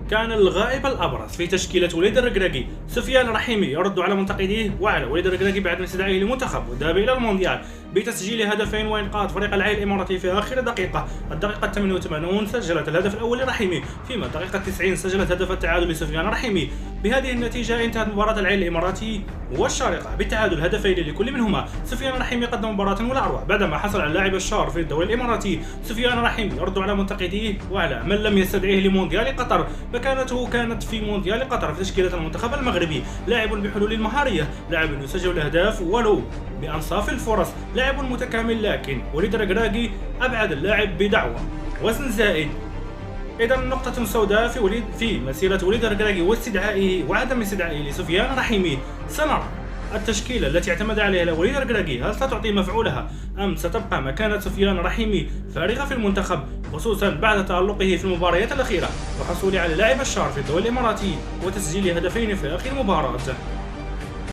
كان الغائب الأبرز في تشكيلة وليد الركراكي سفيان الرحيمي يرد على منتقديه وعلى وليد الركراكي بعد استدعائه للمنتخب والذهاب إلى المونديال بتسجيل هدفين وإنقاذ فريق العين الإماراتي في آخر دقيقة. الدقيقة 88 سجلت الهدف الأول لرحيمي، فيما الدقيقة 90 سجلت هدف التعادل لسفيان الرحيمي. بهذه النتيجة انتهت مباراة العين الإماراتي والشارقة بالتعادل هدفين لكل منهما. سفيان الرحيمي قدم مباراة ولا أروع بعدما حصل على اللاعب الشار في الدوري الإماراتي. سفيان الرحيمي يرد على منتقديه وعلى من لم يستدعيه لمونديال قطر، مكانته كانت في مونديال قطر في تشكيلة المنتخب المغربي. لاعب بحلول مهارية، لاعب يسجل الأهداف ولو بأنصاف الفرص، لاعب متكامل، لكن وليد الركراكي أبعد اللاعب بدعوى وزن زائد. إذا نقطة سوداء في مسيرة وليد الركراكي واستدعائه وعدم استدعائه لسفيان الرحيمي. سنرى التشكيلة التي اعتمد عليها وليد الركراكي هل ستعطي مفعولها أم ستبقى مكانة سفيان الرحيمي فارغة في المنتخب، خصوصا بعد تألقه في المباريات الأخيرة وحصوله على لاعب الشهر في الدوري الإماراتي وتسجيل هدفين في آخر مباراة.